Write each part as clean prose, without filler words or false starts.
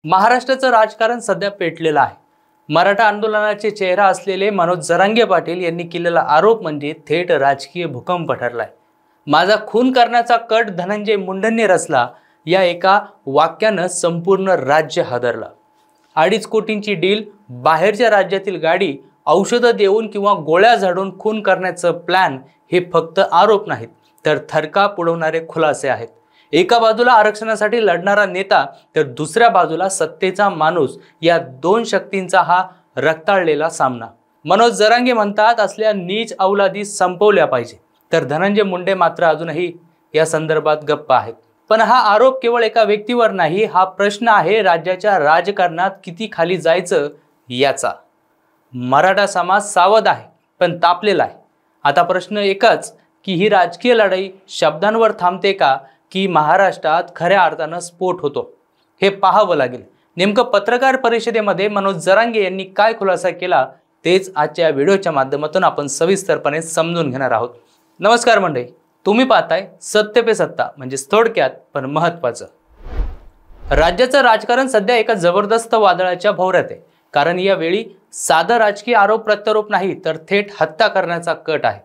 महाराष्ट्राचं राजकारण सध्या पेटलेलं आहे। मराठा आंदोलनाचे चेहरा असलेले मनोज जरांगे पाटील यांनी केलेला आरोप म्हणजे थेट राजकीय भूकंप ठरलाय। माझा खून करण्याचा कट धनंजय मुंडेंनी रचला, या एका वाक्यानं संपूर्ण राज्य हादरला। 2.5 कोटींची डील, बाहेरच्या राज्यातील गाडी, औषधं देऊन किंवा गोळ्या झाडून खून करण्याचं प्लॅन हे फक्त आरोप नाहीत, तर थरकाप उडवणारे खुलासे आहेत। एका बाजूला आरक्षणासाठी लढणारा नेता, तर दुसऱ्या बाजूला सत्तेचा माणूस, या दोन शक्तींचा हा रक्ताळलेला सामना। मनोज जरांगे म्हणतात असल्या नीच अवलादी संपवल्या पाहिजे, तर धनंजय मुंडे मात्र अजूनही या संदर्भात गप्प आहेत। पण हा आरोप केवळ एका व्यक्तीवर नाही, हा प्रश्न आहे राज्याच्या राजकारणात किती खाली जायचं याचा। मराठा समाज सावध आहे, पण तापलेला आहे। आता प्रश्न एकच की ही राजकीय लढाई शब्दांवर थांबते का, की महाराष्ट्रात खऱ्या अर्थानं स्फोट होतो, हे पाहावं लागेल। नेमकं पत्रकार परिषदेमध्ये मनोज जरांगे यांनी काय खुलासा केला, तेच आजच्या व्हिडिओच्या माध्यमातून आपण सविस्तरपणे समजून घेणार आहोत। नमस्कार मंडळी, तुम्ही पाहताय सत्य पे सत्ता, म्हणजे थोडक्यात पण महत्त्वाचं। राज्याचं राजकारण सध्या एका जबरदस्त वादळाच्या भोवऱ्यात आहे, कारण यावेळी साधा राजकीय आरोप प्रत्यारोप नाही, तर थेट हत्या करण्याचा कट आहे,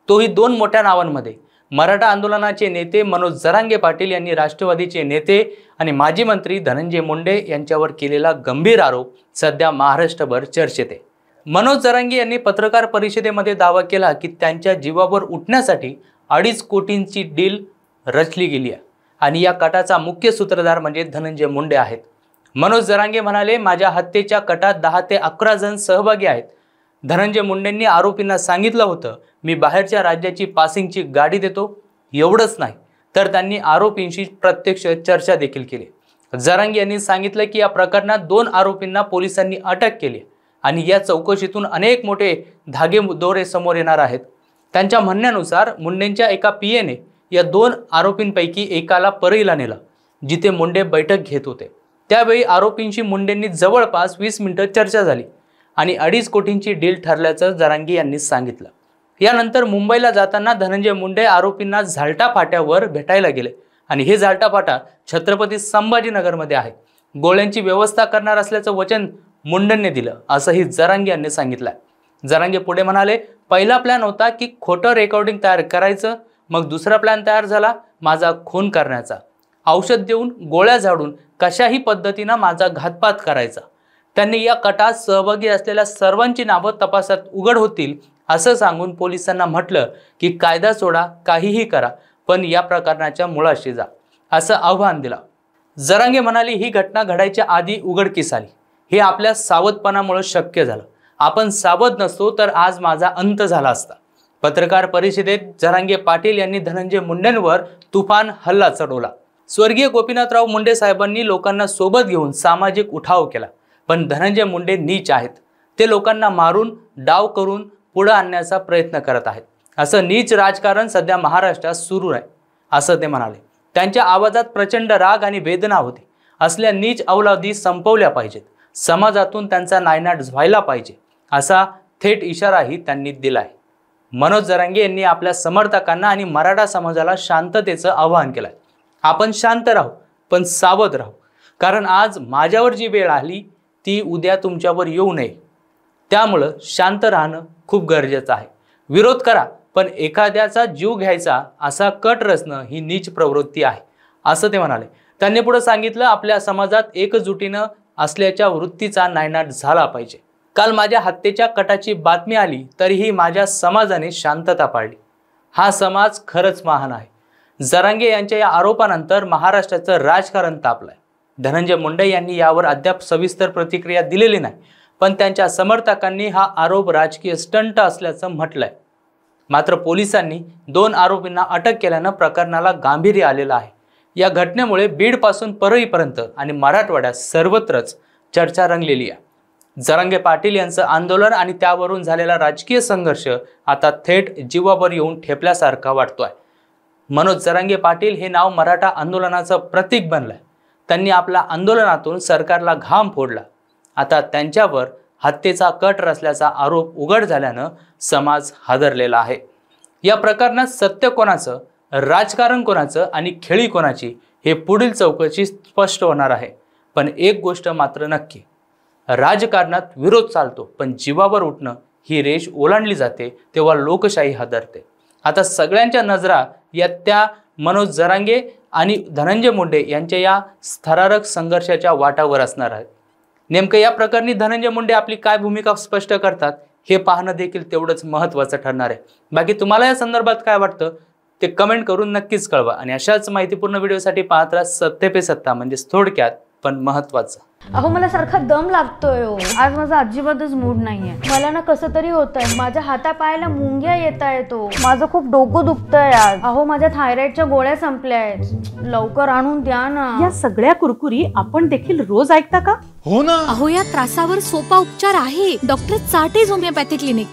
तोही दोन मोठ्या नावांमध्ये। मराठा आंदोलनाचे नेते मनोज जरांगे पाटील यांनी राष्ट्रवादीचे नेते आणि माजी मंत्री धनंजय मुंडे यांच्यावर केलेला गंभीर आरोप सध्या महाराष्ट्रभर चर्चेत आहे। मनोज जरांगे यांनी पत्रकार परिषदेमध्ये दावा केला की त्यांच्या जीवावर उठण्यासाठी 2.5 कोटींची डील रचली गेली आहे आणि या कटाचा मुख्य सूत्रधार म्हणजे धनंजय मुंडे आहेत। मनोज जरांगे म्हणाले, माझ्या हत्येच्या कटात 10 ते 11 जण सहभागी आहेत। धनंजय मुंडेंनी आरोपींना सांगितलं होतं, मी बाहेरच्या राज्याची पासिंगची गाडी देतो। एवढंच नाही, तर त्यांनी आरोपींशी प्रत्यक्ष चर्चा देखील केली। जरांगे यांनी सांगितलं की या प्रकरणात 2 आरोपींना पोलिसांनी अटक केली आणि या चौकशीतून अनेक मोठे धागेदोरे समोर येणार आहेत। त्यांच्या म्हणण्यानुसार मुंडेंच्या एका पीएने या 2 आरोपींपैकी एकाला परळीला नेलं, जिथे मुंडे बैठक घेत होते। त्यावेळी आरोपींशी मुंडेंनी जवळपास 20 मिनिटं चर्चा झाली आणि 2.5 कोटींची डील ठरल्याचं जरांगे यांनी सांगितलं। यानंतर मुंबईला जाताना धनंजय मुंडे आरोपींना झालटा फाट्यावर भेटायला गेले आणि हे झालटा फाटा छत्रपती संभाजीनगरमध्ये आहे। गोळ्यांची व्यवस्था करणार असल्याचं वचन मुंडेंनी दिलं, असंही जरांगे यांनी सांगितलं। जरांगे पुढे म्हणाले, पहिला प्लॅन होता की खोटं रेकॉर्डिंग तयार करायचं, मग दुसरा प्लॅन तयार झाला माझा खून करण्याचा, औषध देऊन गोळ्या झाडून कशाही पद्धतीनं माझा घातपात करायचा। त्यांनी या कटात सहभागी असलेल्या सर्वांची नावं तपासात उघड होतील असं सांगून पोलिसांना म्हटलं की कायदा सोडा, काहीही करा, पण या प्रकरणाच्या मुळाशी जा, असं आव्हान दिलं। जरांगे म्हणाले, ही घटना घडायच्या आधी उघडकीस आली, हे आपल्या सावधपणामुळे शक्य झालं। आपण सावध नसतो तर आज माझा अंत झाला असता। पत्रकार परिषदेत जरांगे पाटील यांनी धनंजय मुंडेंवर तुफान हल्ला चढवला। स्वर्गीय गोपीनाथराव मुंडे साहेबांनी लोकांना सोबत घेऊन सामाजिक उठाव केला, पण धनंजय मुंडे नीच आहेत, ते लोकांना मारून डाव करून पुढे आणण्याचा प्रयत्न करत आहेत। असं नीच राजकारण सध्या महाराष्ट्रात सुरू आहे, असं ते म्हणाले। त्यांच्या आवाजात प्रचंड राग आणि वेदना होती। असल्या नीच अवलादी संपवल्या पाहिजेत, समाजातून त्यांचा नायनाट व्हायला पाहिजे, असा थेट इशाराही त्यांनी दिलाय। मनोज जरांगे यांनी आपल्या समर्थकांना आणि मराठा समाजाला शांततेचं आवाहन केलंय। आपण शांत राहू, पण सावध राहू, कारण आज माझ्यावर जी वेळ आली ती उद्या तुमच्यावर येऊ नये, त्यामुळं शांत राहणं खूप गरजेचं आहे। विरोध करा, पण एखाद्याचा जीव घ्यायचा असा कट रचणं ही नीच प्रवृत्ती आहे, असं ते म्हणाले। त्यांनी पुढे सांगितलं, आपल्या समाजात एकजुटीनं असल्याच्या वृत्तीचा नायनाट झाला पाहिजे। काल माझ्या हत्येच्या कटाची बातमी आली तरीही माझ्या समाजाने शांतता पाळली, हा समाज खरंच महान आहे। जरांगे यांच्या या आरोपानंतर महाराष्ट्राचं राजकारण तापलंय। धनंजय मुंडे यांनी यावर अद्याप सविस्तर प्रतिक्रिया दिलेली नाही, पण त्यांच्या समर्थकांनी हा आरोप राजकीय स्टंट असल्याचं म्हटलंय। मात्र पोलिसांनी 2 आरोपींना अटक केल्यानं प्रकरणाला गांभीर्य आलेलं आहे। या घटनेमुळे बीड पासून परळीपर्यंत आणि मराठवाड्यात सर्वत्रच चर्चा रंगलेली आहे। जरांगे पाटील यांचं आंदोलन आणि त्यावरून झालेला राजकीय संघर्ष आता थेट जीवावर येऊन ठेपल्यासारखा वाटतोय। मनोज जरांगे पाटील हे नाव मराठा आंदोलनाचं प्रतीक बनलंय। त्यांनी आपल्या आंदोलनातून सरकारला घाम फोडला। आता त्यांच्यावर हत्येचा कट रचल्याचा आरोप उघड झाल्यानं समाज हादरलेला आहे। या प्रकरणात सत्य कोणाचं, राजकारण कोणाचं आणि खेळी कोणाची, हे पुढील चौकशी स्पष्ट होणार आहे। पण एक गोष्ट मात्र नक्की, राजकारणात विरोध चालतो, पण जीवावर उठणं ही रेष ओलांडली जाते तेव्हा लोकशाही हादरते। आता सगळ्यांच्या नजरा या त्या मनोज जरांगे आणि धनंजय मुंडे यांच्या या थरारक संघर्षाच्या वाटावर असणार आहेत। नेमकं या प्रकरणी धनंजय मुंडे आपली काय भूमिका स्पष्ट करतात हे पाहणं देखील तेवढंच महत्त्वाचं ठरणार आहे। बाकी तुम्हाला या संदर्भात काय वाटतं ते कमेंट करून नक्कीच कळवा आणि अशाच माहितीपूर्ण व्हिडिओसाठी पाहत राहा सत्य पे सत्ता, म्हणजे थोडक्यात पण महत्त्वाचं। अहो मला सारखा दम लागतोय हो। आज माझा अजिबातच मूड नाहीये। मला ना कसं तरी होतंय, माझ्या हातापायाला मुंग्या येतायत हो। माझं खूप डोकं दुखतंय आज। अहो माझ्या थायरॉइडच्या गोळ्या संपल्या आहेत, लवकर आणून द्या ना। या सगळ्या कुरकुरी आपण देखील रोज ऐकता का? हो ना। अहो या त्रासावर सोपा उपचार आहे, डॉक्टर चाटेज होमिओपॅथी क्लिनिक।